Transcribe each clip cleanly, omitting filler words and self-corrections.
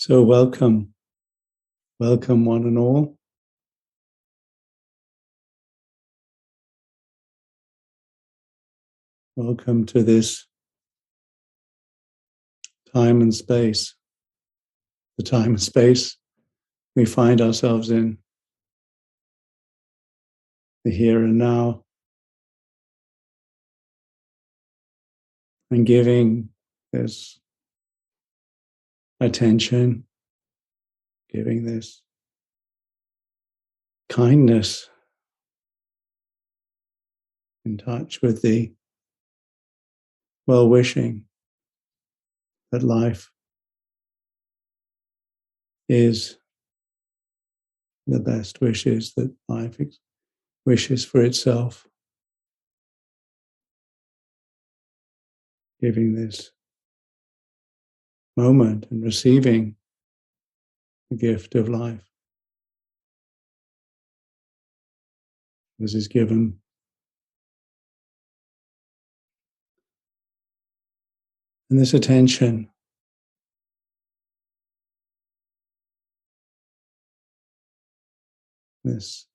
So welcome one and all. Welcome to this time and space, the time and space we find ourselves in, the here and now, and giving this attention, giving this kindness, in touch with the well-wishing that life is the best wishes that life wishes for itself. Giving this moment and receiving the gift of life as is given. And this attention, this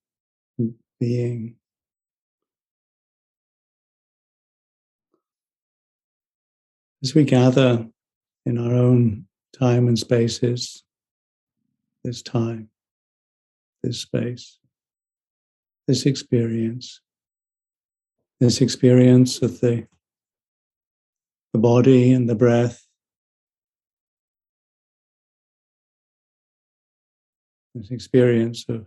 being, as we gather in our own time and spaces, this time, this space, this experience of the body and the breath, this experience of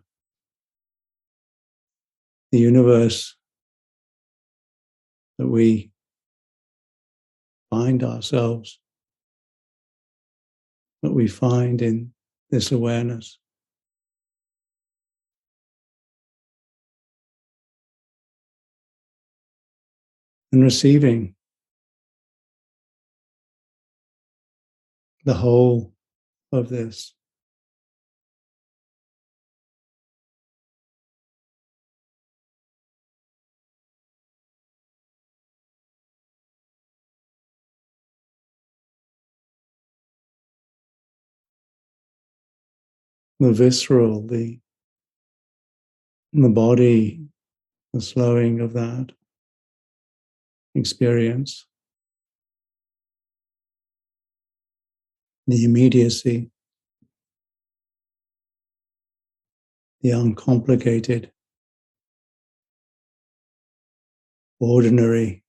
the universe that we find ourselves, that we find in this awareness. And receiving the whole of this. The visceral, the body, the slowing of that experience, the immediacy, the uncomplicated, ordinary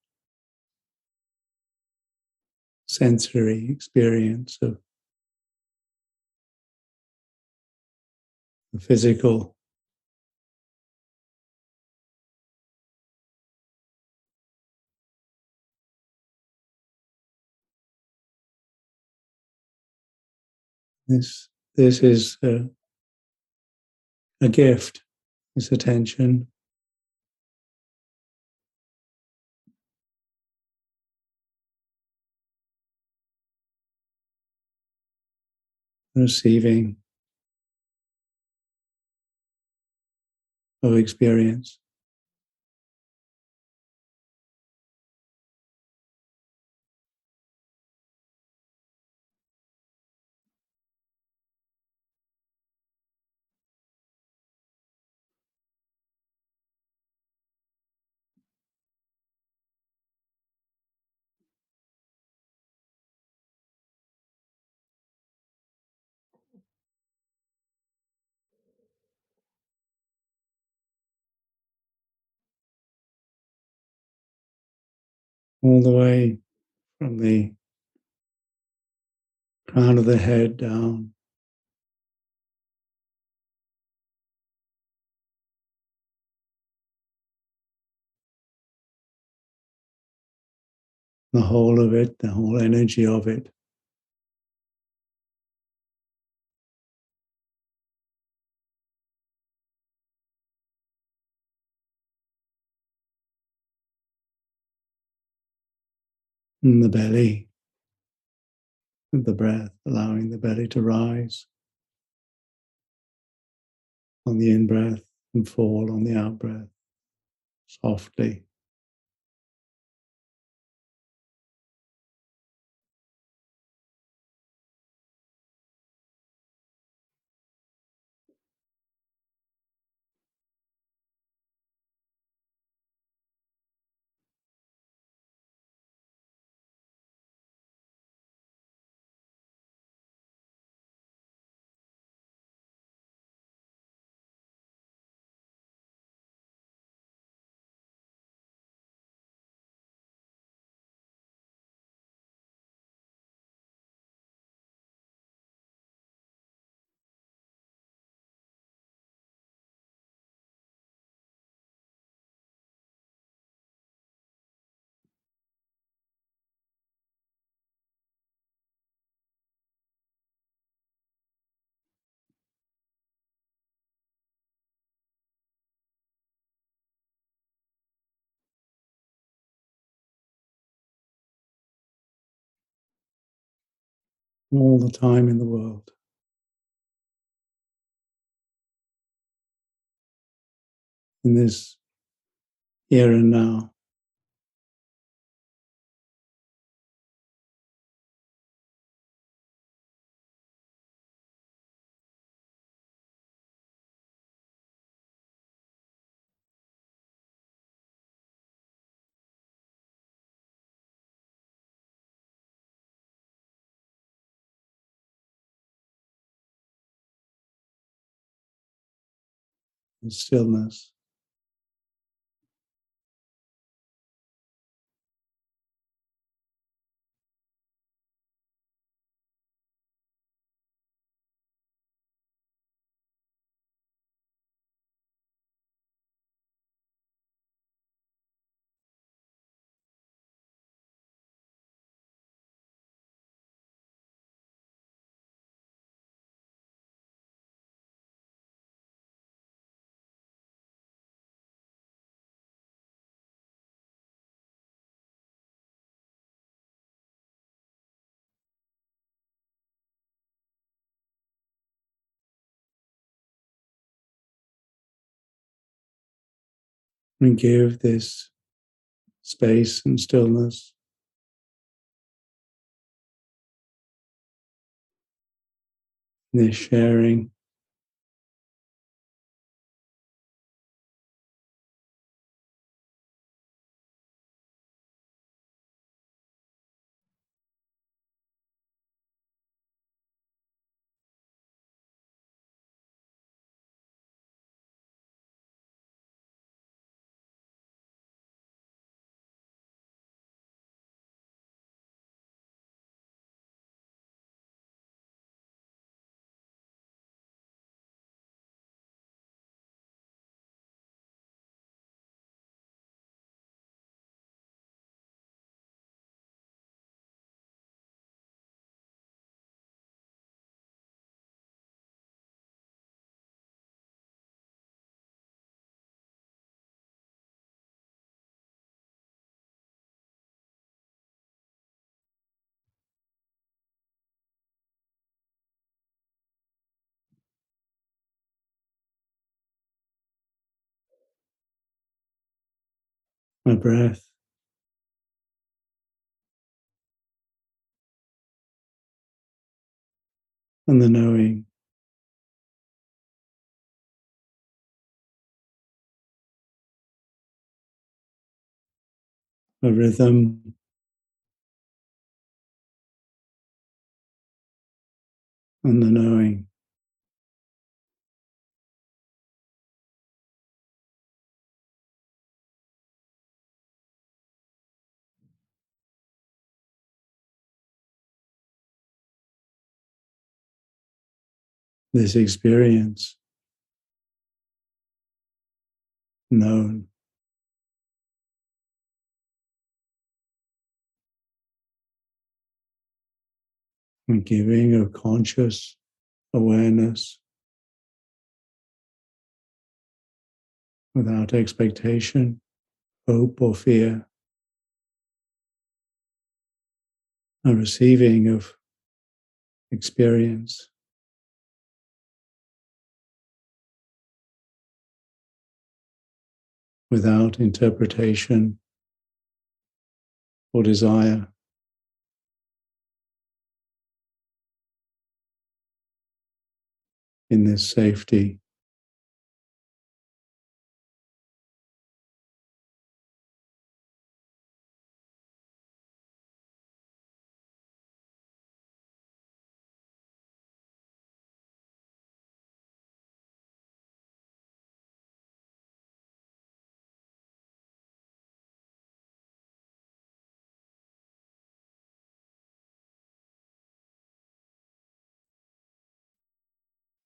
sensory experience of the physical, this is a gift, this attention, receiving of experience. All the way from the crown of the head down, the whole of it, the whole energy of it. In the belly, with the breath, allowing the belly to rise on the in-breath and fall on the out-breath, softly. all the time in the world, in this here and now. In stillness, and give this space and stillness, this sharing, my breath, and the knowing, a rhythm, and the knowing, this experience known, and giving of conscious awareness without expectation, hope, or fear, a receiving of experience without interpretation or desire, in this safety.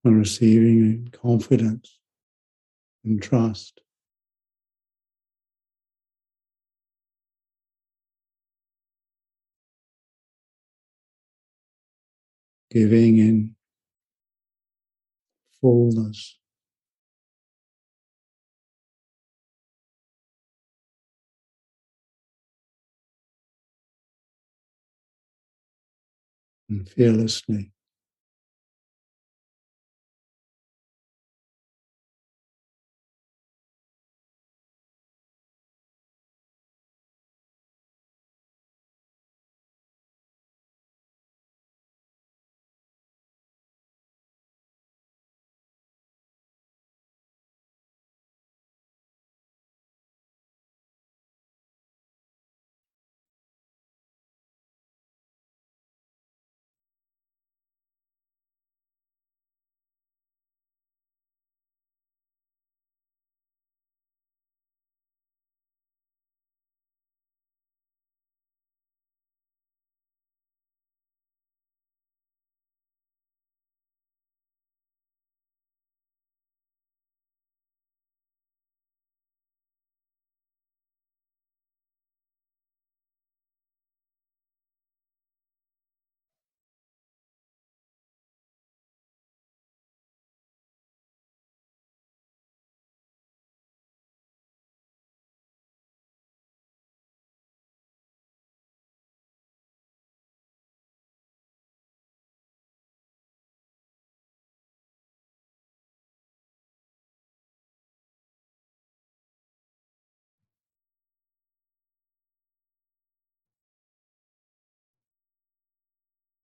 And receiving in confidence and trust, giving in fullness, and fearlessly.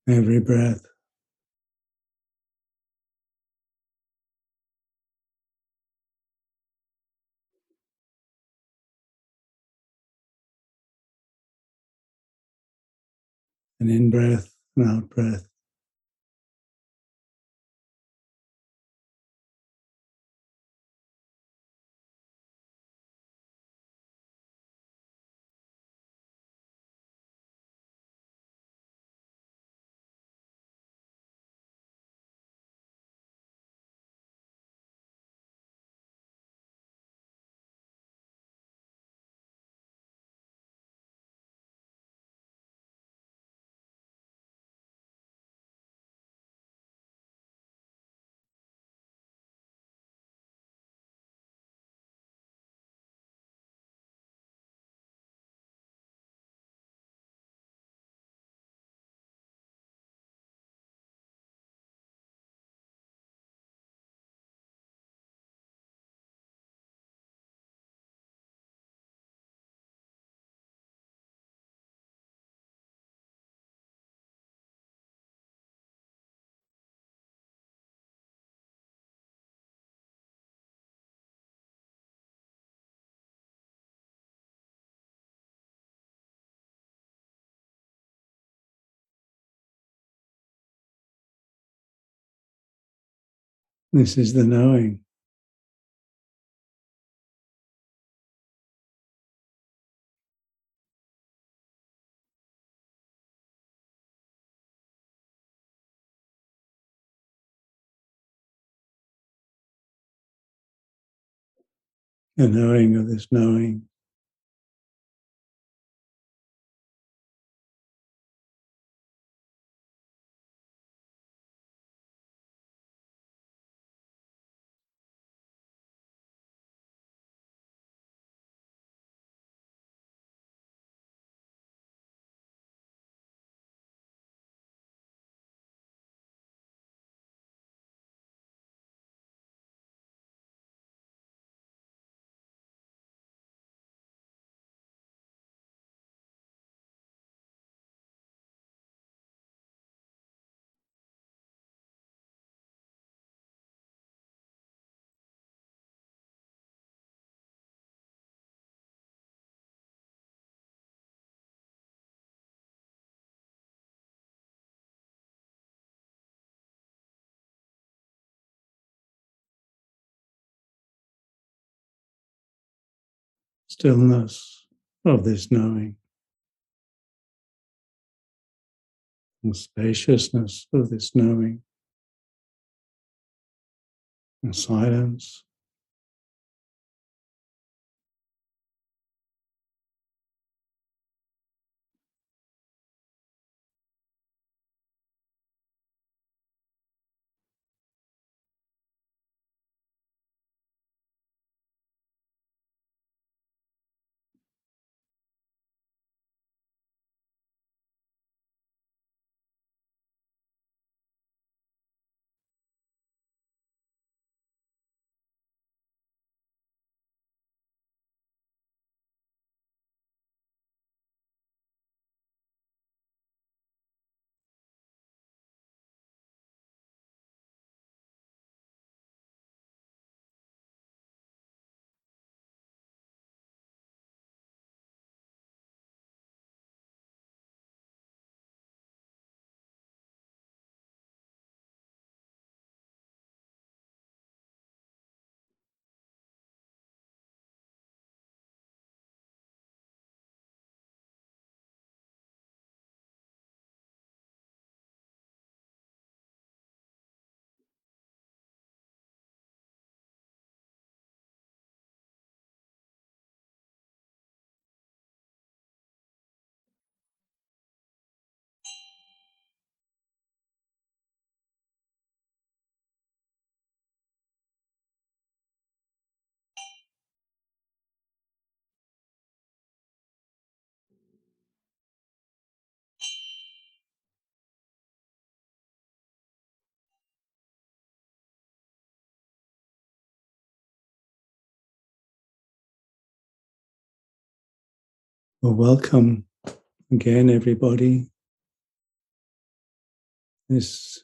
Every breath an in-breath, an out-breath, this is the knowing. The knowing of this knowing. Stillness of this knowing. The spaciousness of this knowing. The silence. Well, welcome again, everybody. This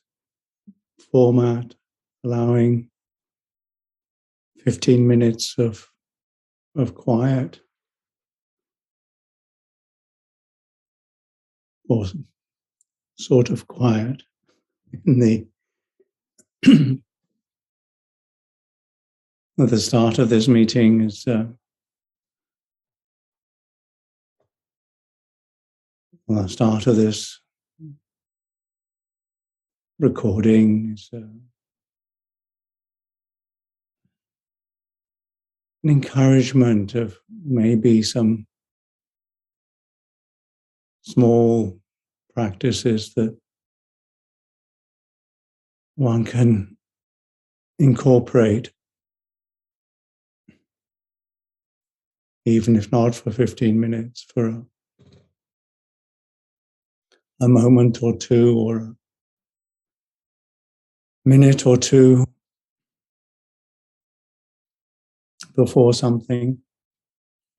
format allowing 15 minutes of quiet, or sort of quiet, in the at the start of this meeting is the start of this recording is an encouragement of maybe some small practices that one can incorporate, even if not for 15 minutes, for a moment or two, or a minute or two before something,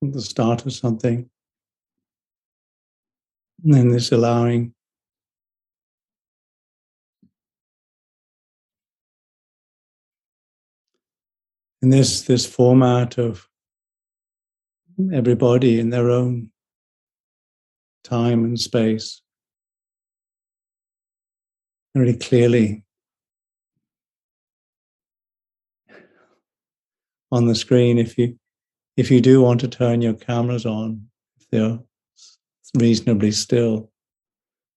at the start of something. And then this allowing in this format of everybody in their own time and space, very clearly on the screen. If you do want to turn your cameras on, if they're reasonably still,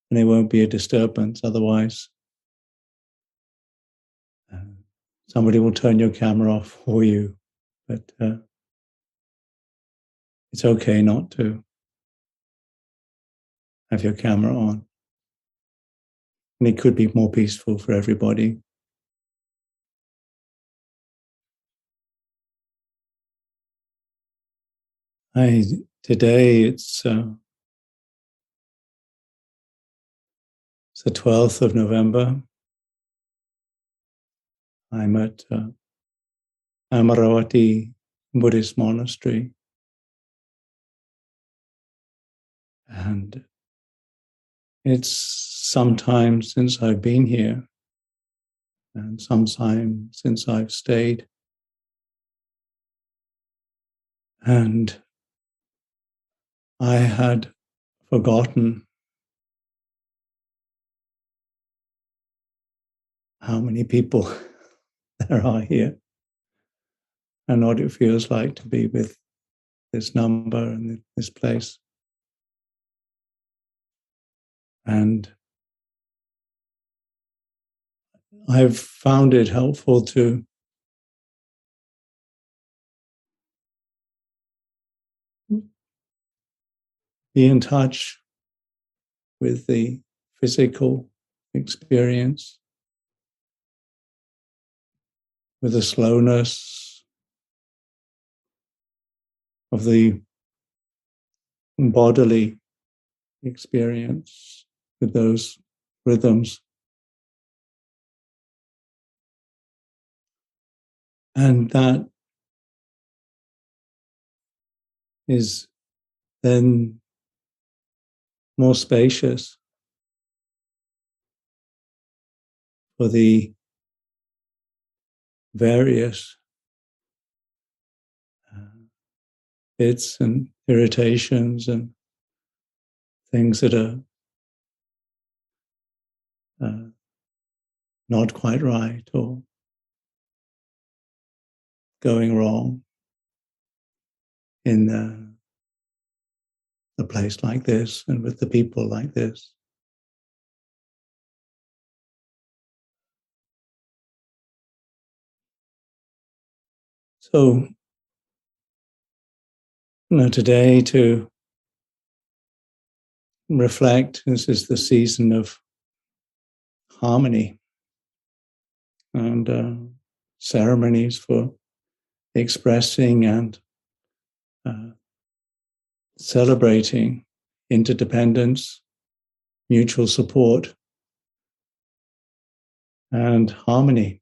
and there won't be a disturbance. Otherwise, somebody will turn your camera off for you. But it's okay not to have your camera on. And it could be more peaceful for everybody. Today it's the 12th of November. I'm at Amaravati Buddhist Monastery. And it's some time since I've been here, and some time since I've stayed. And I had forgotten how many people there are here and what it feels like to be with this number and this place. And I've found it helpful to be in touch with the physical experience, with the slowness of the bodily experience, with those rhythms. And that is then more spacious for the various bits and irritations and things that are not quite right or going wrong in a place like this and with the people like this. So, today to reflect, this is the season of harmony and ceremonies for expressing and celebrating interdependence, mutual support, and harmony,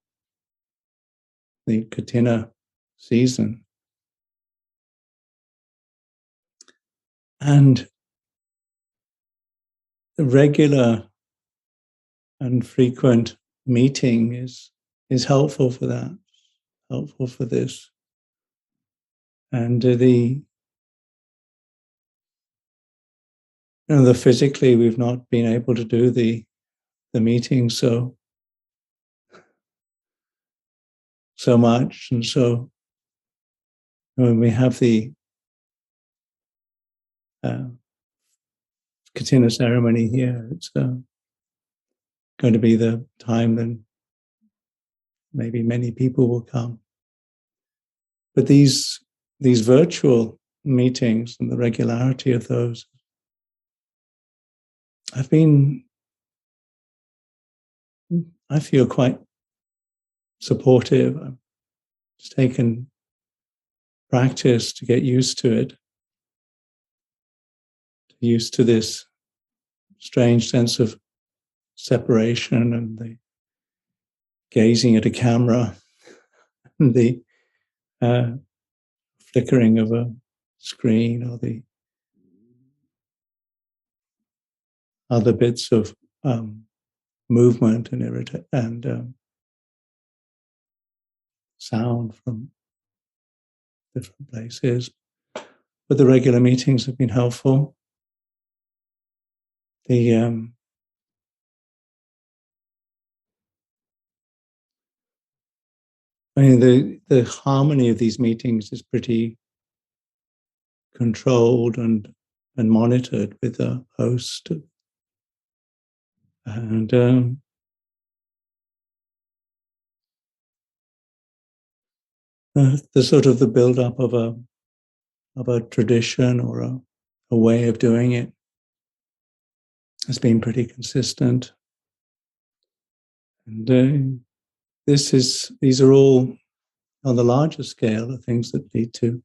the Katina season. And the regular and frequent meeting is helpful for that, helpful for this. And the physically we've not been able to do the meeting so much, and so when we have the Katina ceremony here, it's going to be the time then maybe many people will come. But these virtual meetings and the regularity of those have been, I feel, quite supportive. It's taken practice to get used to it, used to this strange sense of separation and the gazing at a camera and the flickering of a screen or the other bits of movement and sound from different places. But the regular meetings have been helpful. The the harmony of these meetings is pretty controlled and monitored with a host, and the sort of the build up of a tradition or a way of doing it has been pretty consistent. And these are all on the larger scale the things that lead to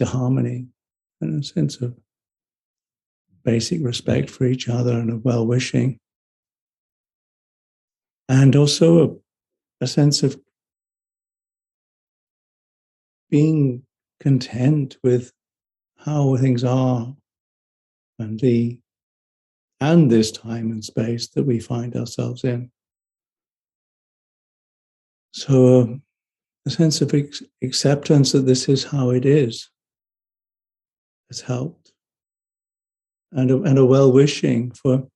harmony and a sense of basic respect for each other and of well-wishing, and also a sense of being content with how things are and this time and space that we find ourselves in. So a sense of acceptance that this is how it is has helped, and a well-wishing for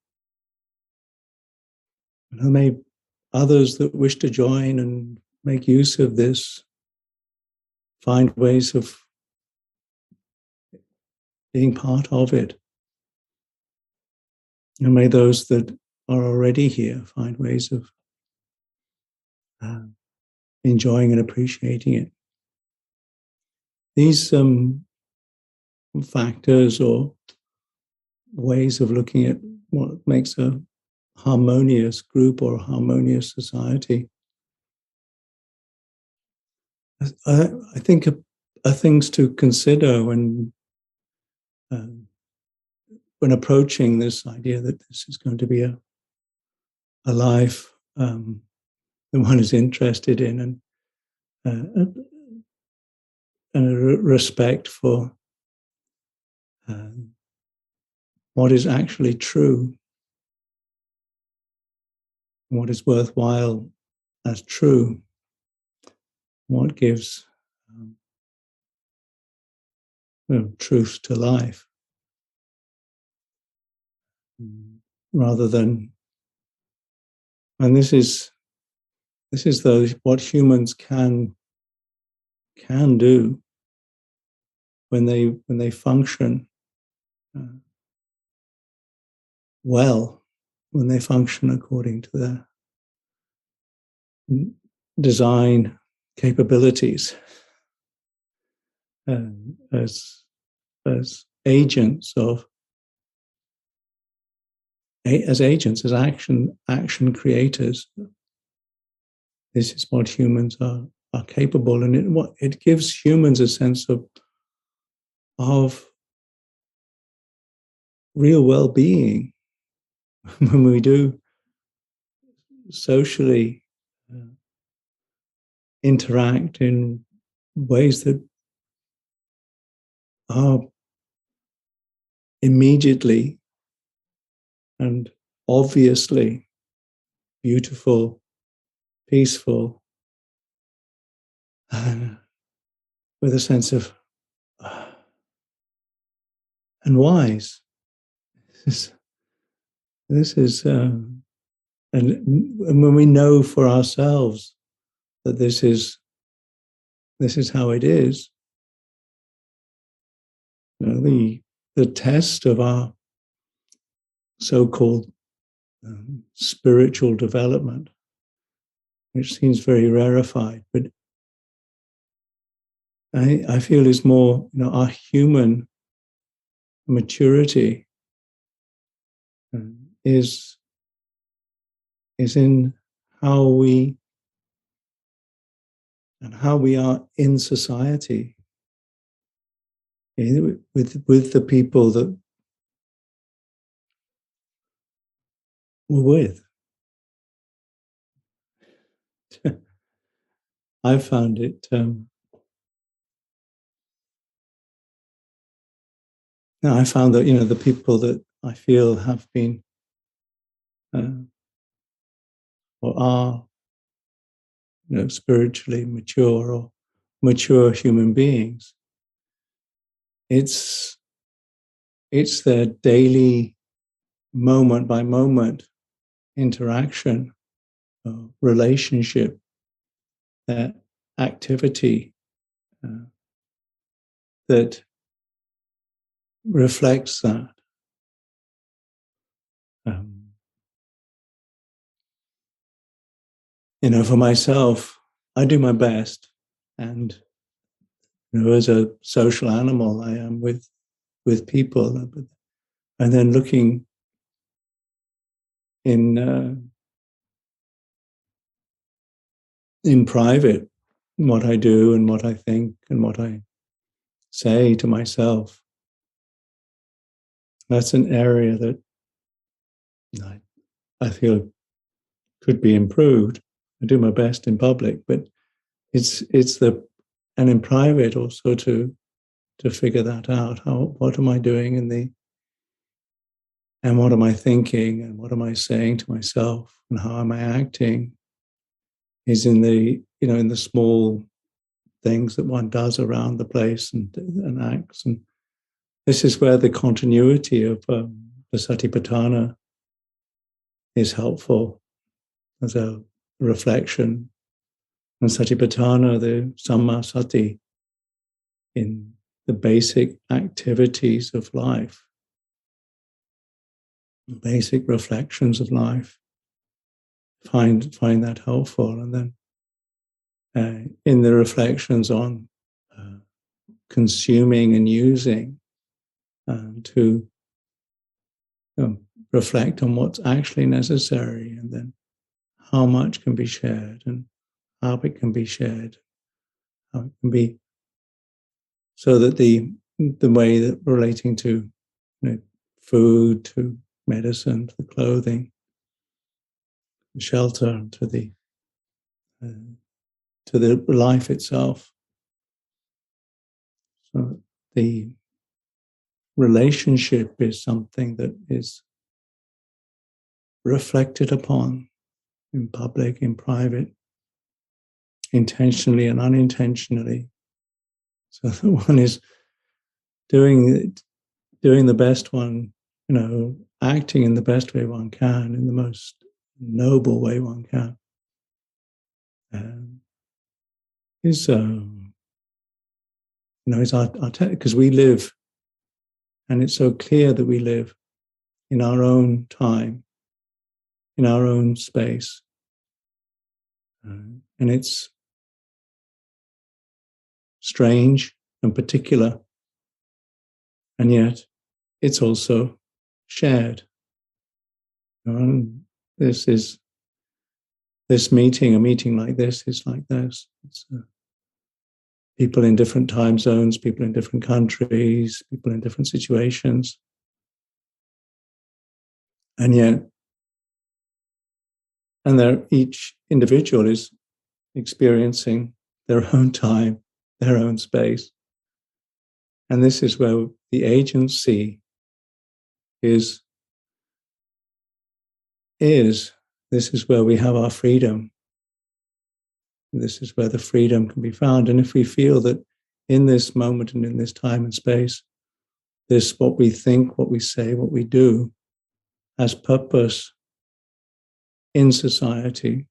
maybe others that wish to join and make use of this, find ways of being part of it. And may those that are already here find ways of enjoying and appreciating it. These factors or ways of looking at what makes a harmonious group or a harmonious society, I think are things to consider when approaching this idea that this is going to be a life that one is interested in, and a respect for what is actually true, what is worthwhile as true, what gives truth to life, rather than, and this is what humans can do when they function well, when they function according to their design capabilities, as agents as action creators. This is what humans are capable, and it gives humans a sense of real well-being when we do socially interact in ways that are immediately and obviously beautiful, peaceful, and with a sense of and wise. This is and when we know for ourselves that this is how it is, you know, the test of our so-called spiritual development, which seems very rarefied, but I feel is more, you know, our human maturity is in how we are in society with the people that we're with. I found it. I found that, you know, the people that I feel have been or are, you know, spiritually mature or mature human beings. It's their daily moment by moment interaction, relationship, that activity that reflects that. You know, for myself, I do my best, and you know, as a social animal, I am with people, and then looking in private what I do and what I think and what I say to myself. That's an area that I feel could be improved. I do my best in public, but it's and in private also to figure that out. What am I doing and what am I thinking and what am I saying to myself and how am I acting is in the, you know, in the small things that one does around the place and acts. And this is where the continuity of the Satipatthana is helpful as a reflection. And Satipatthana, the Samma Sati, in the basic activities of life, basic reflections of life, find that helpful. And then in the reflections on consuming and using, to reflect on what's actually necessary, and then how much can be shared and how it can be shared, how it can be, so that the way that relating to, you know, food, to medicine, to the clothing, the shelter, to the life itself. So the relationship is something that is reflected upon in public, in private, intentionally and unintentionally. So the one is doing the best one, you know, acting in the best way one can, in the most noble way one can, is you know, is our because we live, and it's so clear that we live in our own time, in our own space, and it's strange and particular, and yet it's also shared. And this meeting, a meeting like this, is like this. It's people in different time zones, people in different countries, people in different situations, and yet, and each individual is experiencing their own time, their own space, and this is where the agency is this is where we have our freedom. This is where the freedom can be found. And if we feel that in this moment and in this time and space, this, what we think, what we say, what we do, has purpose in society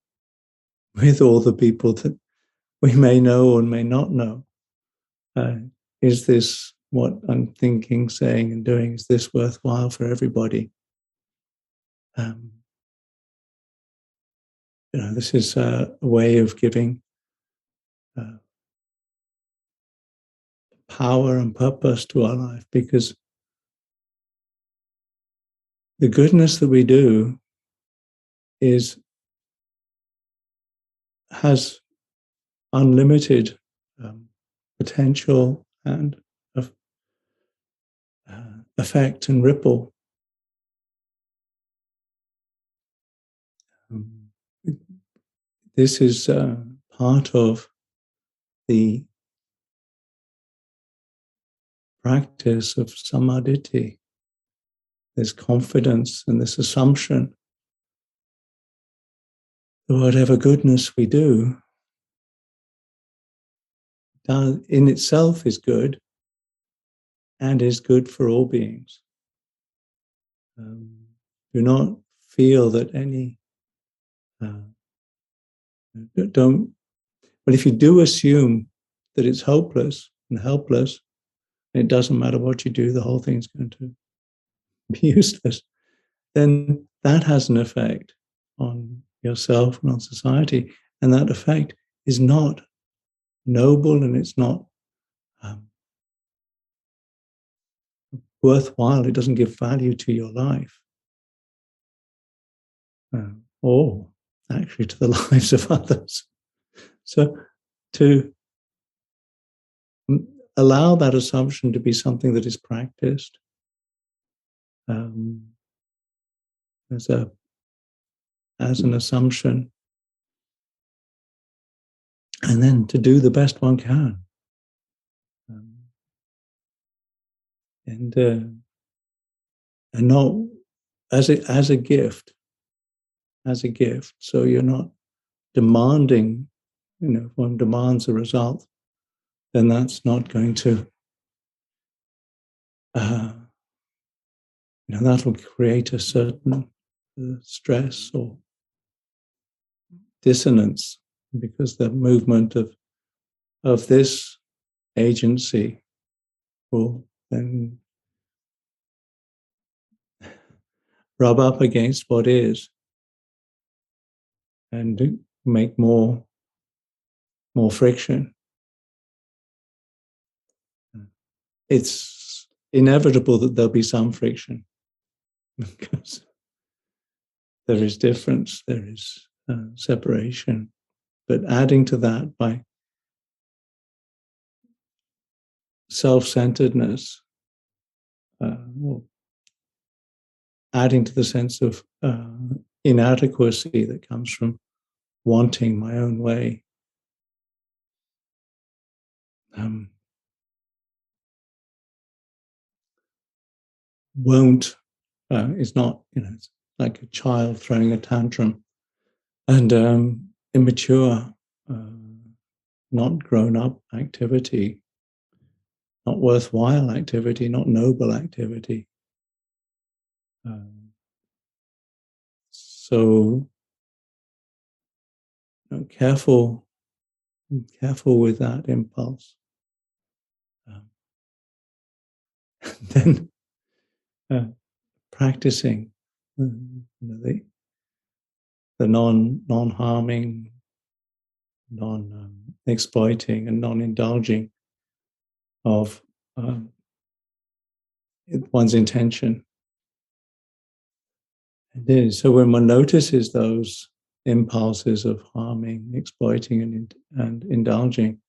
with all the people that we may know or may not know. Is this what I'm thinking, saying, and doing? Is this worthwhile for everybody? This is a way of giving power and purpose to our life, because the goodness that we do has unlimited potential and effect and ripple. This is part of the practice of samadhi, this confidence and this assumption that whatever goodness we do in itself is good and is good for all beings. Do not feel that any don't. But if you do assume that it's hopeless and helpless, it doesn't matter what you do, the whole thing's going to be useless, then that has an effect on yourself and on society. And that effect is not noble, and it's not worthwhile. It doesn't give value to your life, or actually to the lives of others. So to allow that assumption to be something that is practiced as an assumption, and then to do the best one can, and not as a gift, So you're not demanding. If one demands a result, then that's not going to. That will create a certain stress or dissonance, because the movement of this agency will then rub up against what is and make more friction. It's inevitable that there'll be some friction, because there is difference, there is separation. But adding to that by self-centeredness, adding to the sense of inadequacy that comes from wanting my own way, is not, it's like a child throwing a tantrum, and immature, not grown up activity, not worthwhile activity, not noble activity. So careful with that impulse. Then practicing the non-harming, non-exploiting, and non-indulging of one's intention. It is. So when one notices those impulses of harming, exploiting, and indulging,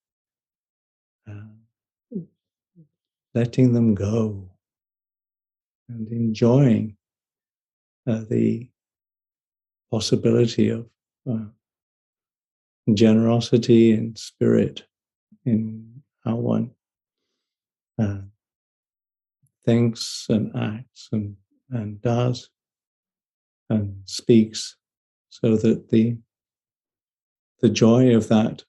letting them go and enjoying the possibility of generosity and spirit in how one thinks and acts and and does and speaks, so that the joy of that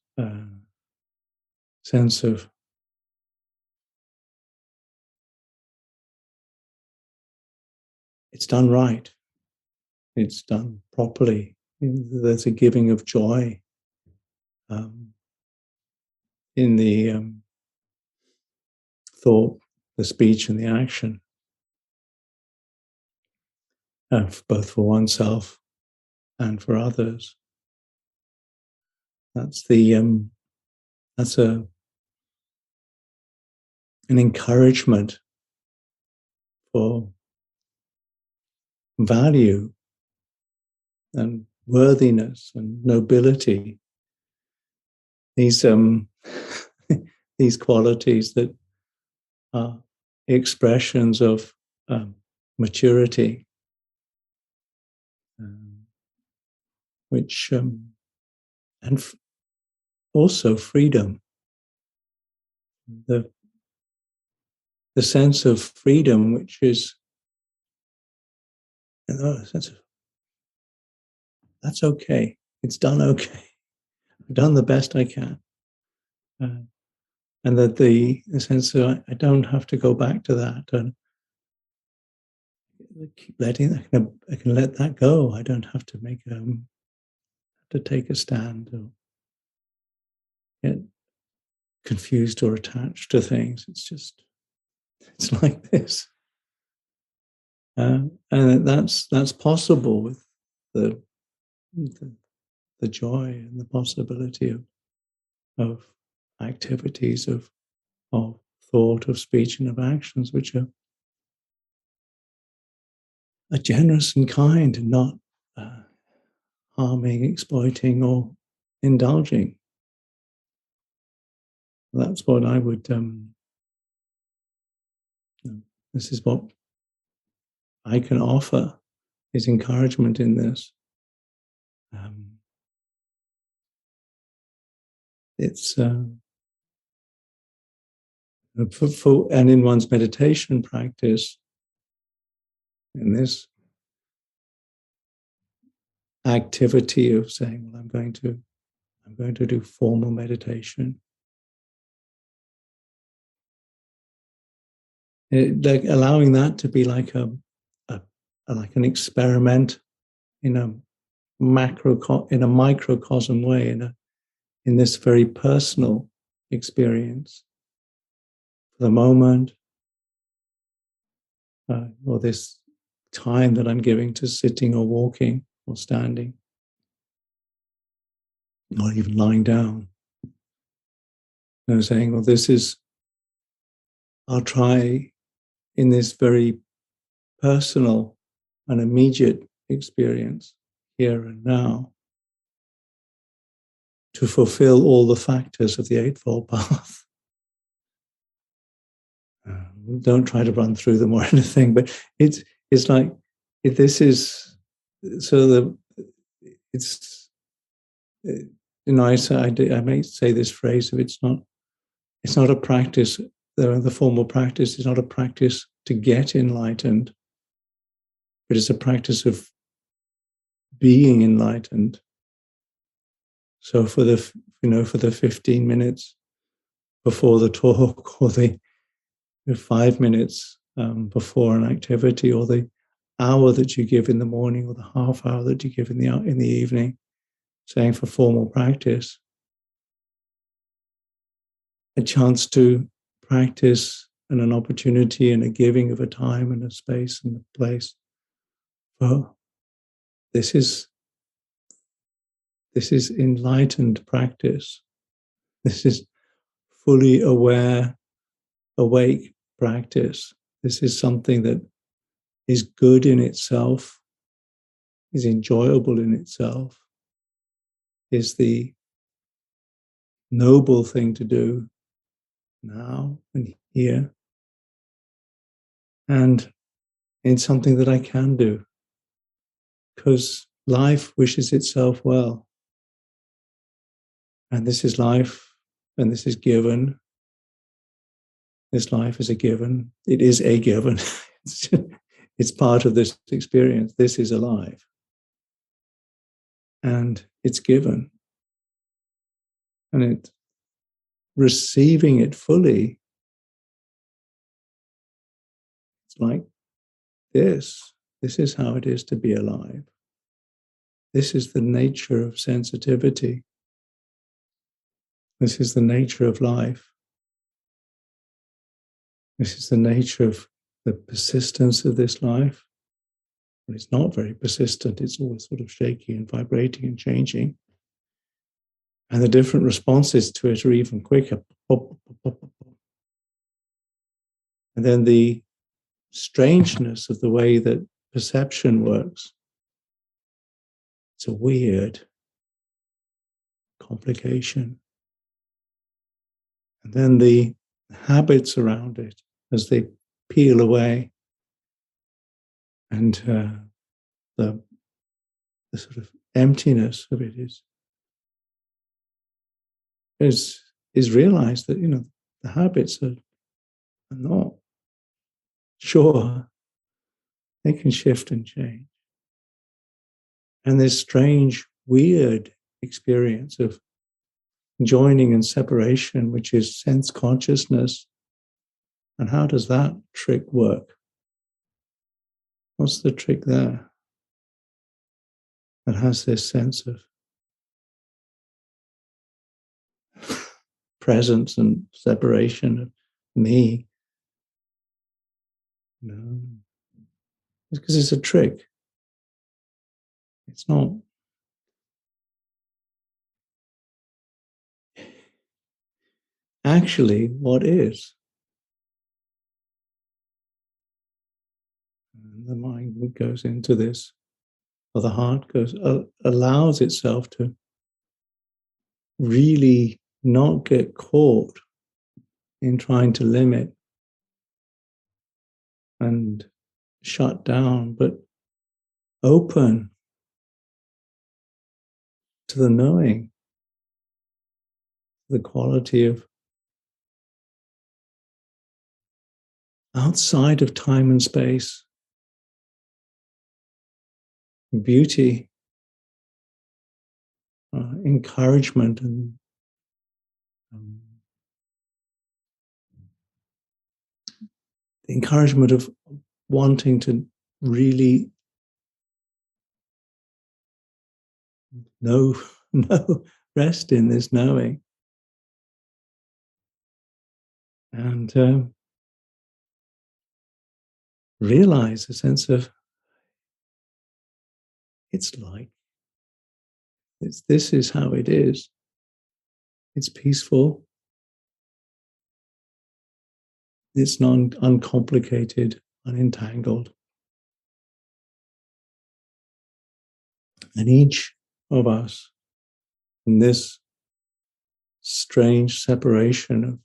sense of it's done right, it's done properly. There's a giving of joy um, in the thought, the speech, and the action, both for oneself and for others. That's an encouragement for value and worthiness and nobility. These these qualities that are expressions of maturity, which and also freedom. The sense of freedom, which is a sense of that's okay. It's done okay. I've done the best I can, and that the sense of I don't have to go back to that, and keep letting. I can let that go. I don't have to take a stand or get confused or attached to things. It's like this, and that's possible with the joy and the possibility of activities of thought, of speech, and of actions, which are generous and kind, and not harming, exploiting, or indulging. That's what I would. This is what I can offer: is encouragement in this. It's and in one's meditation practice, in this activity of saying, "Well, I'm going to do formal meditation." Like allowing that to be like like an experiment in a microcosm way, in this very personal experience for the moment, or this time that I'm giving to sitting or walking or standing, or even lying down. Saying, well, I'll try in this very personal and immediate experience here and now to fulfill all the factors of the Eightfold Path. Don't try to run through them or anything, but it's like this is so the it's I may say this phrase of it's not a practice. The formal practice is not a practice to get enlightened, but it's a practice of being enlightened. So for the 15 minutes before the talk, or the 5 minutes before an activity, or the hour that you give in the morning, or the half hour that you give in the evening, saying for formal practice, a chance to practice and an opportunity and a giving of a time and a space and a place. Well, this is enlightened practice. This is fully aware, awake practice. This is something that is good in itself, is enjoyable in itself, is the noble thing to do now and here. And it's something that I can do because life wishes itself well. And this is life, and this is given. This life is a given. It is a given. it's part of this experience. This is alive. And it's given. And it receiving it fully, it's like this. This is how it is to be alive. This is the nature of sensitivity. This is the nature of life. This is the nature of the persistence of this life. But it's not very persistent. It's always sort of shaky and vibrating and changing. And the different responses to it are even quicker. And then the strangeness of the way that perception works. It's a weird complication. And then the habits around it as they peel away, and the sort of emptiness of it is realized that, the habits are not sure. They can shift and change. And this strange, weird experience of joining and separation, which is sense consciousness. And how does that trick work? What's the trick there? That has this sense of presence and separation of me. No. It's because it's a trick. It's not. Actually, what is? And the mind goes into this, or the heart allows itself to really not get caught in trying to limit and shut down, but open to the knowing, the quality of outside of time and space, beauty, encouragement, and the encouragement of wanting to really know, rest in this knowing. And realize a sense of it's like, this is how it is. It's peaceful. It's uncomplicated, unentangled. And each of us in this strange separation of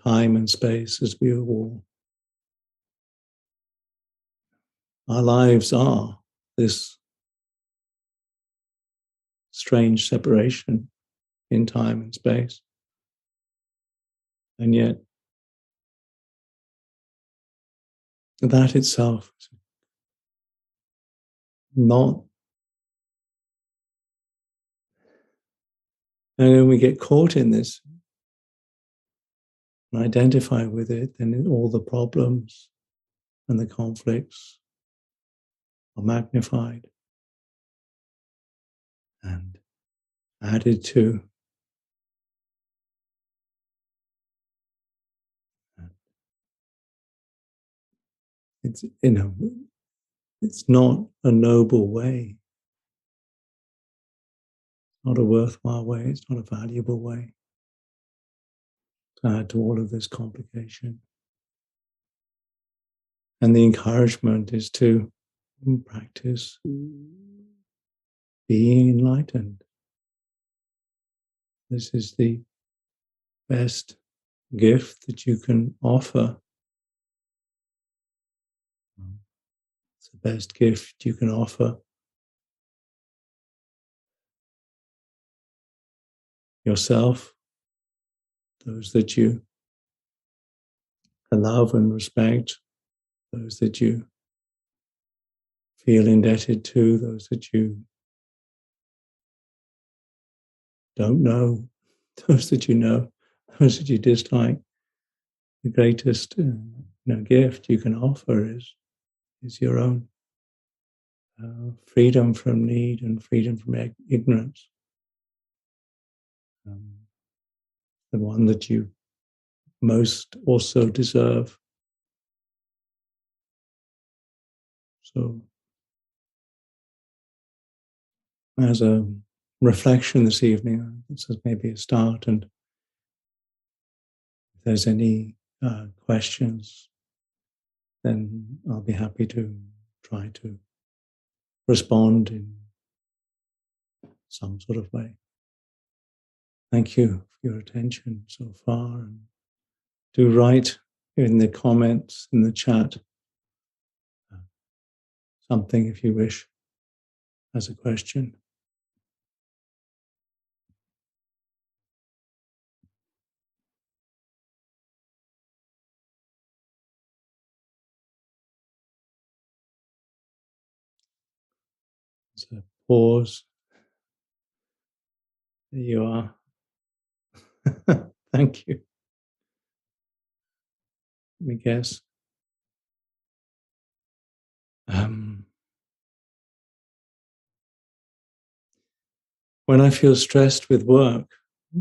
time and space, as we are all, our lives are this strange separation in time and space. And yet, that itself is not. And when we get caught in this and identify with it, then all the problems and the conflicts are magnified and added to. It's, it's not a noble way. It's not a worthwhile way. It's not a valuable way to add to all of this complication. And the encouragement is to practice being enlightened. This is the best gift that you can offer. It's the best gift you can offer yourself, those that you love and respect, those that you feel indebted to, those that you don't know, those that you know, those that you dislike. The greatest gift you can offer is your own freedom from need and freedom from ignorance. The one that you most also deserve. So, as a reflection this evening, this is maybe a start, and if there's any questions, then I'll be happy to try to respond in some sort of way. Thank you for your attention so far, and do write in the comments, in the chat, something if you wish as a question. So pause. There you are. Thank you. Let me guess. When I feel stressed with work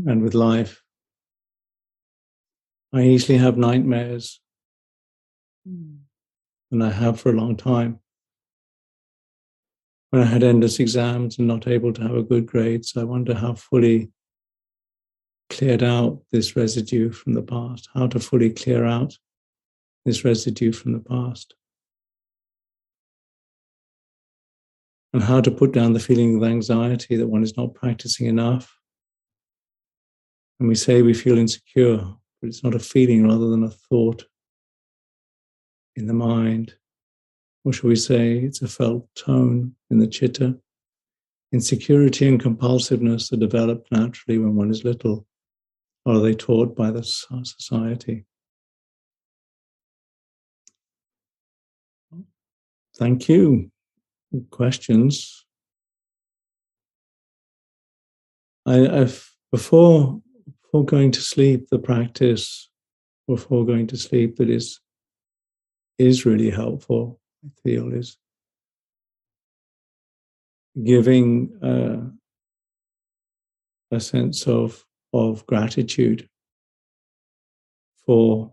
and with life, I easily have nightmares, and I have for a long time. When I had endless exams and not able to have a good grade, so I wonder how fully cleared out this residue from the past, how to fully clear out this residue from the past, and how to put down the feeling of anxiety that one is not practicing enough. And we say we feel insecure, but it's not a feeling rather than a thought in the mind. Or shall we say it's a felt tone in the chitta. Insecurity and compulsiveness are developed naturally when one is little, or are they taught by the society? Thank you. Questions? Before going to sleep, the practice before going to sleep that is really helpful, I feel, is giving a sense of gratitude for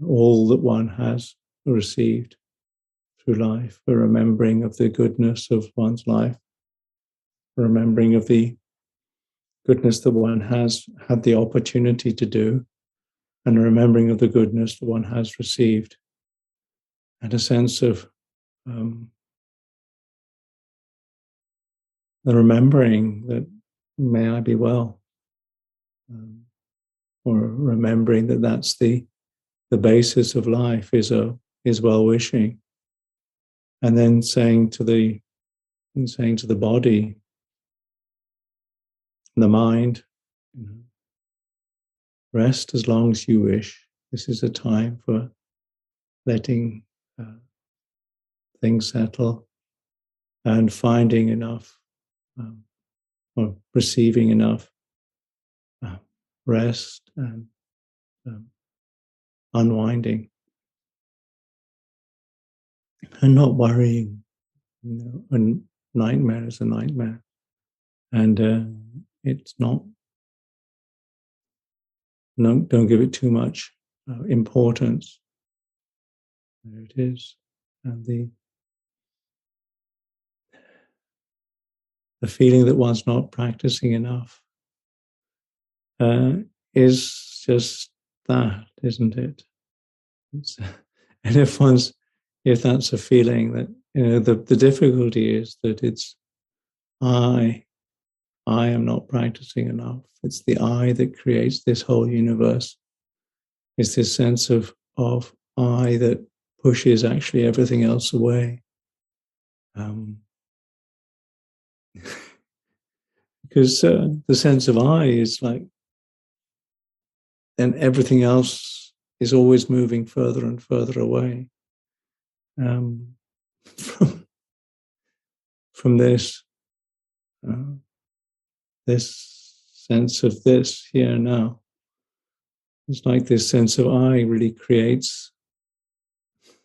all that one has received through life, a remembering of the goodness of one's life, a remembering of the goodness that one has had the opportunity to do, and a remembering of the goodness that one has received, and a sense of the remembering that may I be well, or remembering that that's the basis of life is well-wishing, and then saying to the body, the mind, rest as long as you wish. This is a time for letting things settle and finding enough or receiving enough rest and unwinding, and not worrying. A nightmare is a nightmare, and it's not. No, don't give it too much importance. There it is, and the feeling that one's not practicing enough is just that, isn't it? And if that's a feeling that, the difficulty is that it's I am not practicing enough. It's the I that creates this whole universe. It's this sense of I that pushes actually everything else away. Because the sense of I is like, and everything else is always moving further and further away. from this this sense of this here now. It's like this sense of I really creates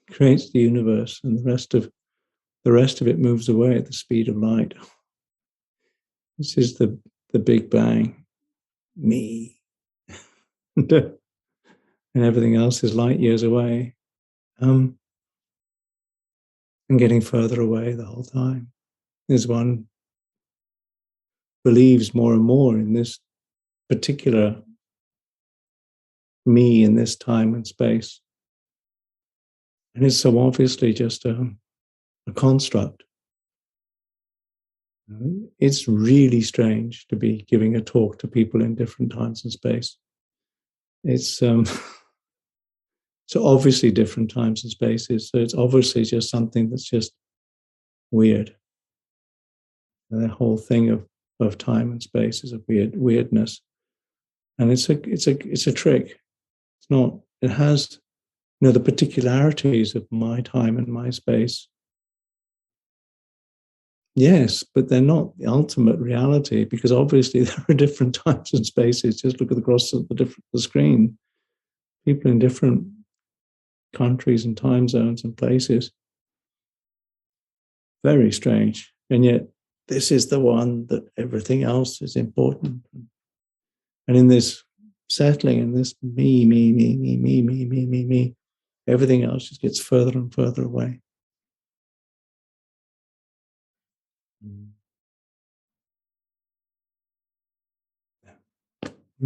the universe, and the rest of it moves away at the speed of light. This is the Big Bang, me, and everything else is light years away, and getting further away the whole time. As one believes more and more in this particular me in this time and space, and it's so obviously just a construct. It's really strange to be giving a talk to people in different times and space. It's so obviously different times and spaces. So it's obviously just something that's just weird. And the whole thing of time and space is a weirdness, and it's a trick. It's not. It has the particularities of my time and my space. Yes, but they're not the ultimate reality, because obviously there are different times and spaces. Just look across the screen. People in different countries and time zones and places. Very strange. And yet this is the one that everything else is important. And in this settling, in this me, everything else just gets further and further away.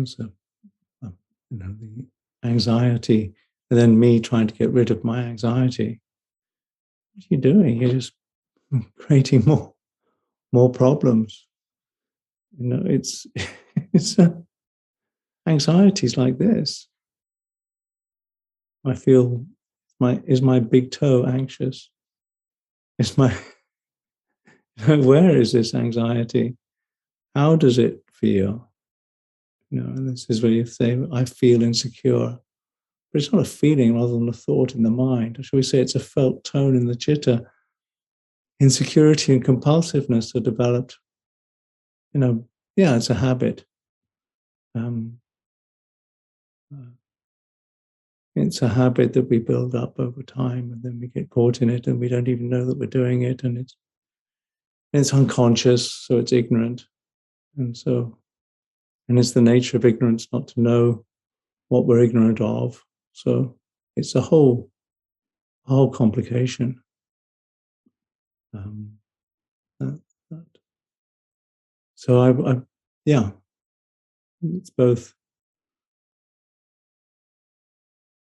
So, the anxiety, and then me trying to get rid of my anxiety. What are you doing? You're just creating more problems. It's anxieties like this. I feel is my big toe anxious? Is my where is this anxiety? How does it feel? And this is where you say, I feel insecure. But it's not a feeling rather than a thought in the mind. Or shall we say it's a felt tone in the chitta? Insecurity and compulsiveness are developed. It's a habit. It's a habit that we build up over time, and then we get caught in it, and we don't even know that we're doing it, and it's unconscious, so it's ignorant, and it's the nature of ignorance not to know what we're ignorant of. So it's a whole complication. So it's both.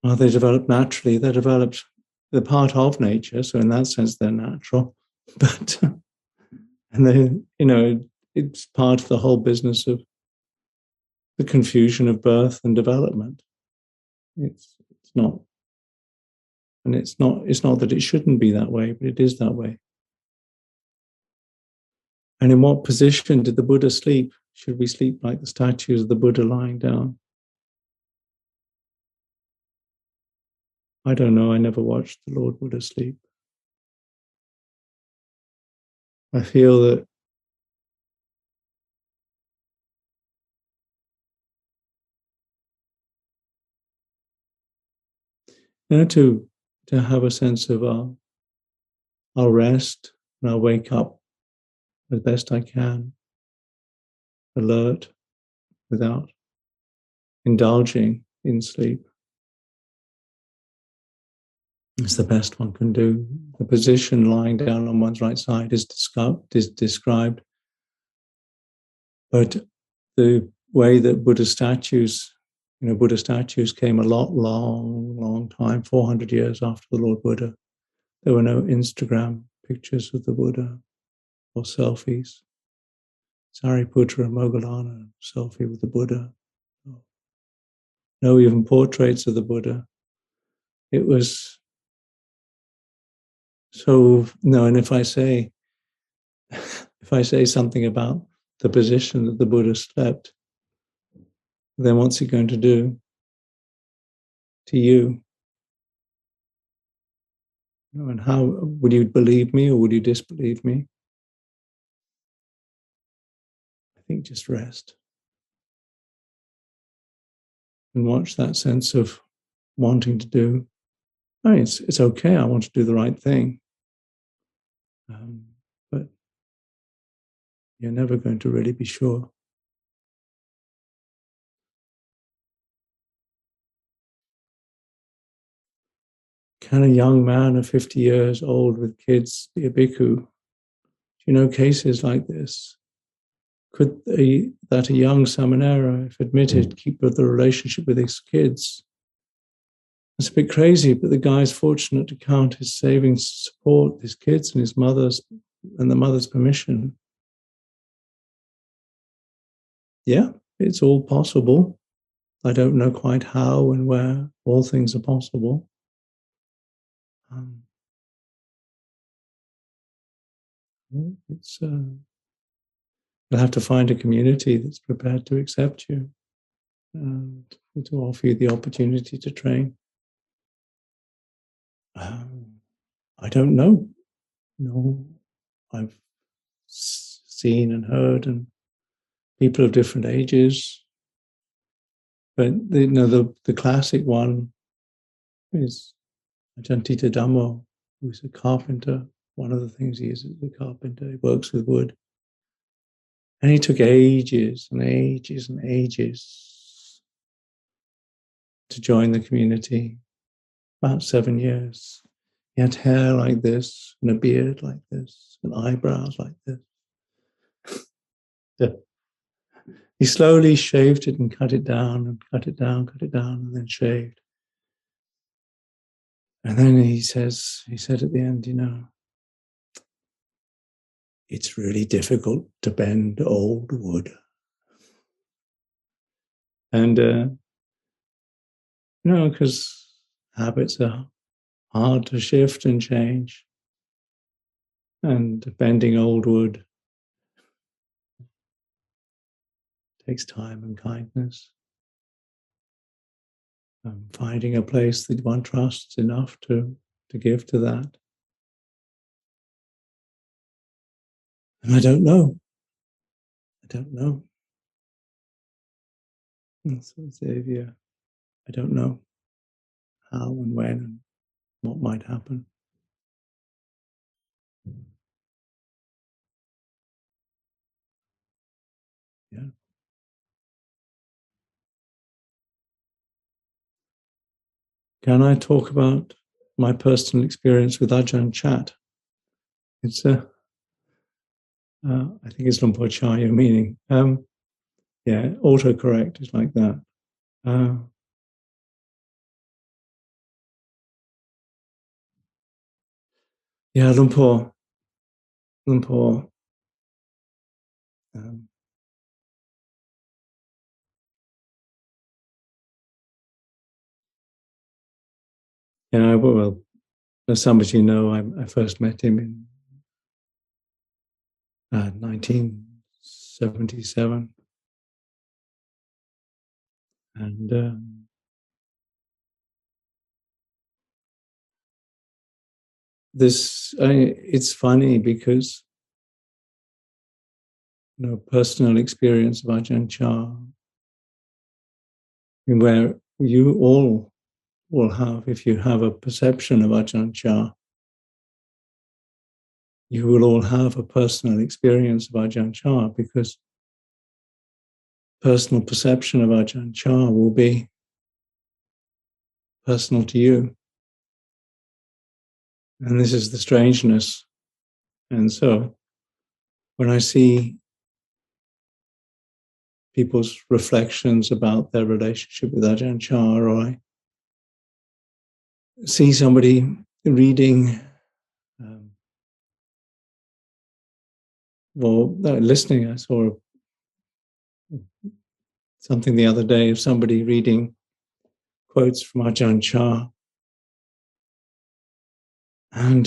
They develop naturally. They're developed. They're part of nature, so in that sense, they're natural. But and they, it's part of the whole business of the confusion of birth and development. It's not, and it's not that it shouldn't be that way, but it is that way. And in what position did the Buddha sleep? Should we sleep like the statues of the Buddha lying down? I don't know. I never watched the Lord Buddha sleep. I feel that to have a sense of I'll rest and I'll wake up as best I can, alert, without indulging in sleep. It's the best one can do. The position lying down on one's right side is described, but the way that Buddha statues came a long time, 400 years after the Lord Buddha. There were no Instagram pictures of the Buddha or selfies. Sariputra and Moggallana, selfie with the Buddha. No even portraits of the Buddha. It was and if I say something about the position that the Buddha slept, then what's he going to do to you? And how would you believe me or would you disbelieve me? I think just rest and watch that sense of wanting to do. I mean, it's okay. I want to do the right thing, but you're never going to really be sure. Can a young man of 50 years old with kids be a bhikkhu? Do you know cases like this? Could that a young samanera, if admitted, keep the relationship with his kids? It's a bit crazy, but the guy's fortunate to count his savings to support his kids and his mother's and the mother's permission. Yeah, it's all possible. I don't know quite how and where all things are possible. It's you'll have to find a community that's prepared to accept you and to offer you the opportunity to train. I don't know. No, I've seen and heard, and people of different ages. But the classic one is Ajahn Dhamma, who's a carpenter. One of the things he is a carpenter. He works with wood. And he took ages and ages and ages to join the community, about 7 years. He had hair like this, and a beard like this, and eyebrows like this. Yeah. He slowly shaved it and cut it down and cut it down, and then shaved. And then he said at the end, it's really difficult to bend old wood. And, because habits are hard to shift and change. And bending old wood takes time and kindness. Finding a place that one trusts enough to give to that. And I don't know. So Xavier, I don't know how and when and what might happen. Yeah. Can I talk about my personal experience with Ajahn Chat? It's I think it's Lumpur meaning. Yeah, autocorrect is like that. Yeah, Lumpur. Yeah, well, as some of you know, I first met him in 1977, and it's funny because personal experience of Ajahn Chah, where you all will have, if you have a perception of Ajahn Chah, you will all have a personal experience of Ajahn Chah, because personal perception of Ajahn Chah will be personal to you. And this is the strangeness. And so when I see people's reflections about their relationship with Ajahn Chah, or I see somebody reading listening, I saw something the other day of somebody reading quotes from Ajahn Chah, and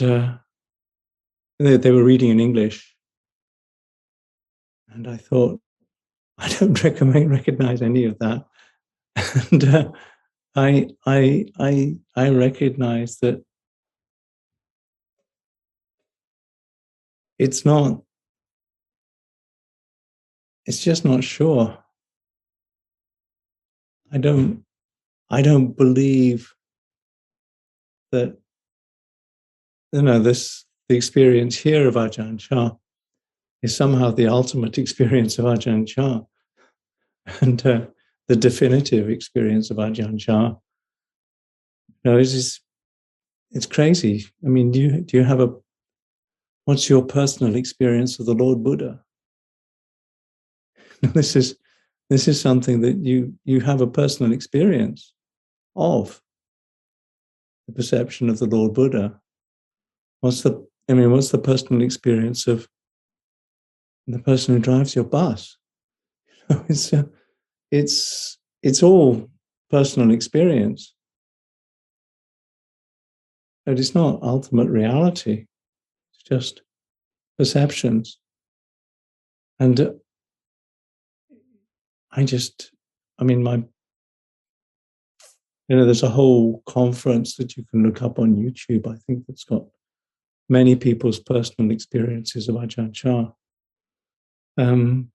they were reading in English, and I thought, I don't recognize any of that, and I recognize that it's not, it's just not sure. I don't believe that, the experience here of Ajahn Chah is somehow the ultimate experience of Ajahn Chah and the definitive experience of Ajahn Chah. It's crazy. I mean, do you have what's your personal experience of the Lord Buddha? This is something that you have a personal experience of, the perception of the Lord Buddha. What's the personal experience of the person who drives your bus? It's all personal experience, but it's not ultimate reality. It's just perceptions. And there's a whole conference that you can look up on YouTube, I think, that's got many people's personal experiences of Ajahn Chah. And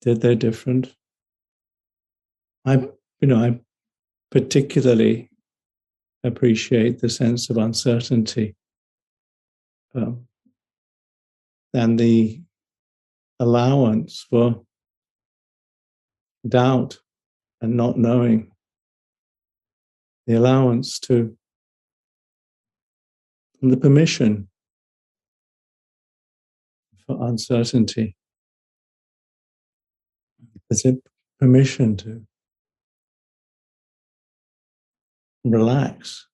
they're different. I particularly appreciate the sense of uncertainty and the allowance for doubt and not knowing, the allowance to, and the permission for uncertainty. There's a permission to relax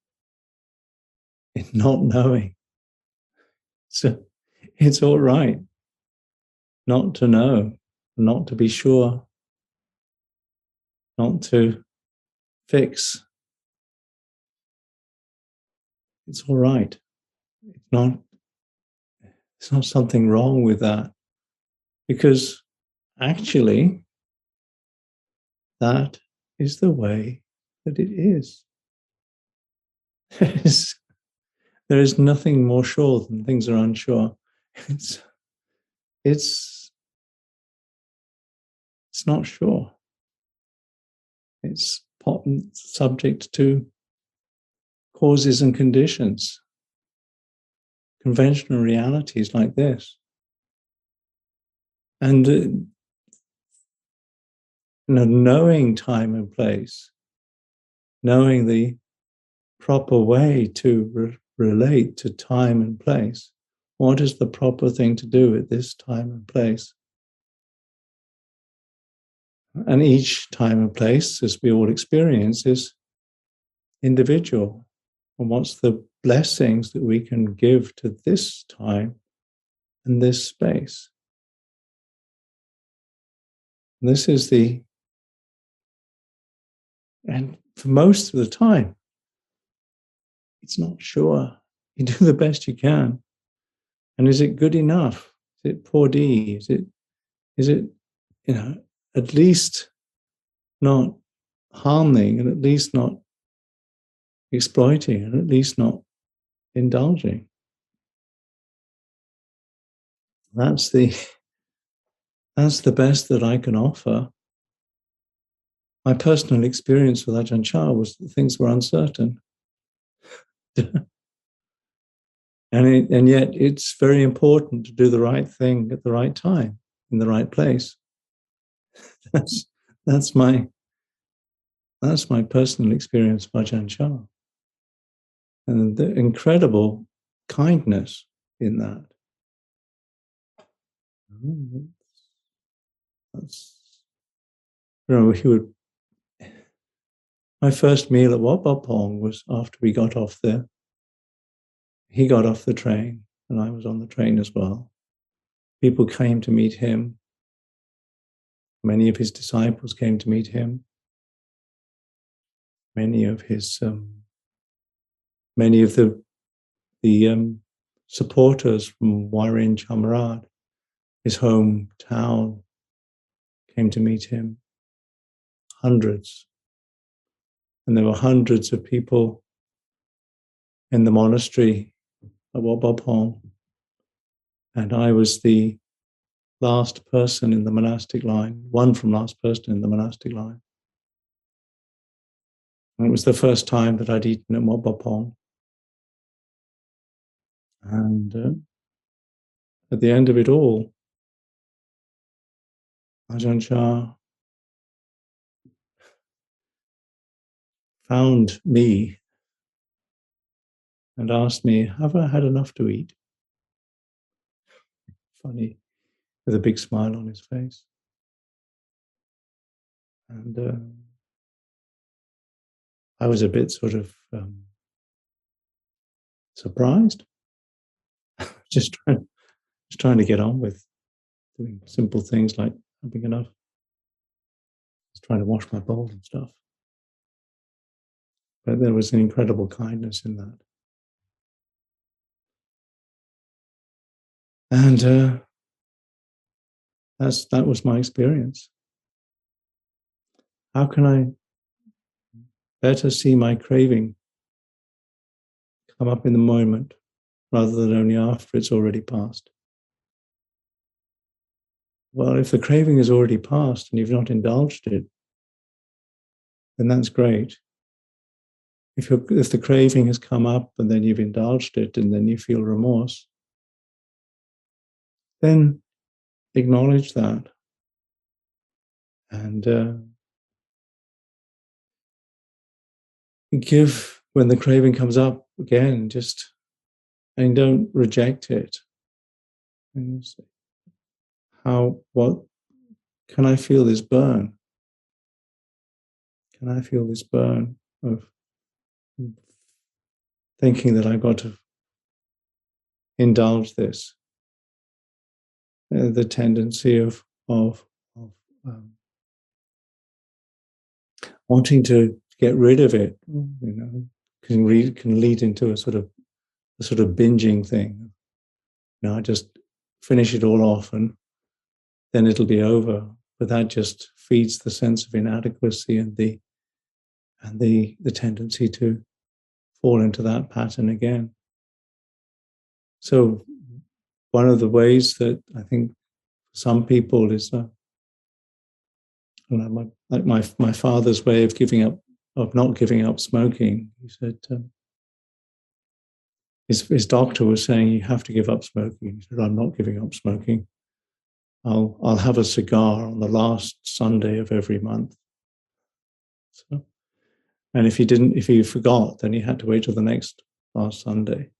in not knowing. So it's all right not to know, not to be sure, not to fix. It's all right. There's not something wrong with that, because actually that is the way that it is. There is nothing more sure than things are unsure. It's not sure. It's subject to causes and conditions, conventional realities like this. And knowing time and place, knowing the proper way to relate to time and place. What is the proper thing to do at this time and place? And each time and place, as we all experience, is individual. And what's the blessings that we can give to this time and this space? And this is and for most of the time, it's not sure. You do the best you can. And is it good enough? Is it 4D? Is it at least not harming, and at least not exploiting, and at least not indulging? That's the best that I can offer. My personal experience with Ajahn Chah was that things were uncertain. And yet it's very important to do the right thing at the right time, in the right place. That's my personal experience of Ajahn Chah. And the incredible kindness in that. My first meal at Wat Pah Pong was after we got off there. He got off the train, and I was on the train as well. People came to meet him. Many of his disciples came to meet him. Many of the supporters from Warin Chamarad, his hometown, came to meet him. Hundreds. And there were hundreds of people in the monastery at Wat Pah Pong, and I was the last person in the monastic line, one from last person in the monastic line. And it was the first time that I'd eaten at Wat Pah Pong. And at the end of it all, Ajahn Chah found me and asked me, have I had enough to eat? Funny, with a big smile on his face. And I was a bit sort of surprised, just trying to get on with doing simple things like having enough. Just trying to wash my bowl and stuff. But there was an incredible kindness in that. And that was my experience. How can I better see my craving come up in the moment rather than only after it's already passed? Well, if the craving is already passed and you've not indulged it, then that's great. If the craving has come up and then you've indulged it and then you feel remorse, then acknowledge that. And give, when the craving comes up again, and don't reject it. And say, what can I feel this burn? Can I feel this burn of thinking that I've got to indulge this? The tendency of wanting to get rid of it, can lead into a sort of binging thing. I just finish it all off and then it'll be over. But that just feeds the sense of inadequacy and the tendency to fall into that pattern again. So one of the ways that I think some people is like my father's way of not giving up smoking. He said his doctor was saying you have to give up smoking. He said, I'm not giving up smoking. I'll have a cigar on the last Sunday of every month. So, and if he forgot, then he had to wait till the next last Sunday.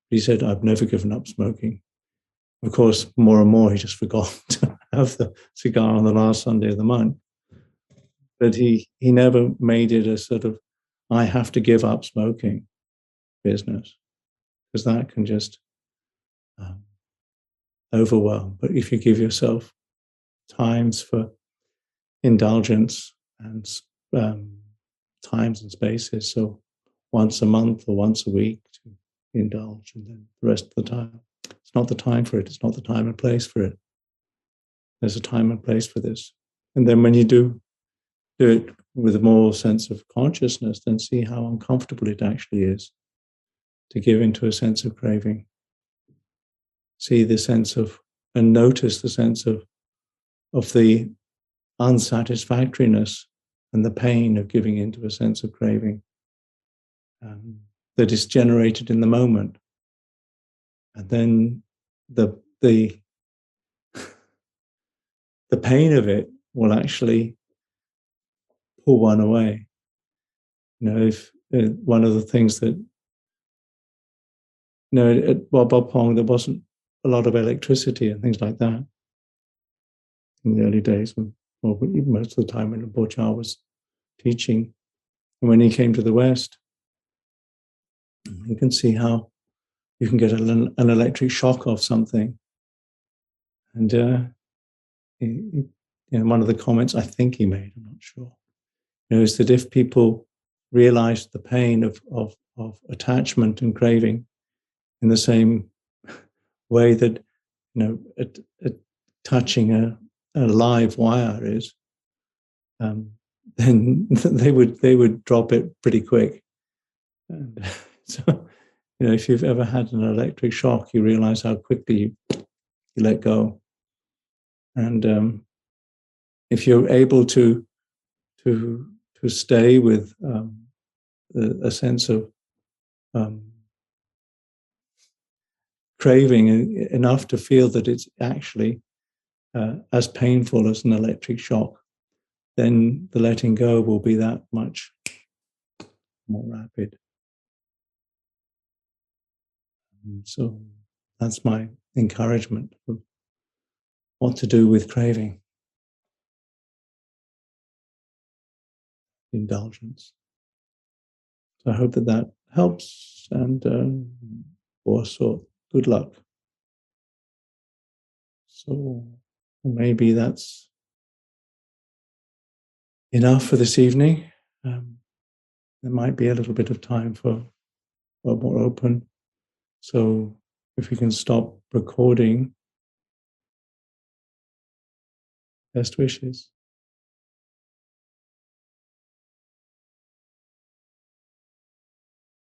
He said, I've never given up smoking. Of course, more and more he just forgot to have the cigar on the last Sunday of the month. But he never made it a sort of, I have to give up smoking business, because that can just overwhelm. But if you give yourself times for indulgence and times and spaces, so once a month or once a week to indulge, and then the rest of the time, it's not the time for it. It's not the time and place for it. There's a time and place for this. And then when you do it with a more sense of consciousness, then see how uncomfortable it actually is to give into a sense of craving. See the sense of, and notice the sense of the unsatisfactoriness and the pain of giving into a sense of craving that is generated in the moment. And then the pain of it will actually pull one away. If one of the things that, at Wat Pah Pong, there wasn't a lot of electricity and things like that in the early days, even most of the time when Bo Cha was teaching. And when he came to the West, you can see how you can get an electric shock off something. And one of the comments I think he made, I'm not sure, is that if people realized the pain of attachment and craving in the same way that touching a live wire is, then they would drop it pretty quick. And so if you've ever had an electric shock, you realize how quickly you let go. And if you're able to stay with a sense of craving enough to feel that it's actually as painful as an electric shock, then the letting go will be that much more rapid. So that's my encouragement of what to do with craving, indulgence. So I hope that helps, and also good luck. So maybe that's enough for this evening. There might be a little bit of time for more open. So if we can stop recording, best wishes.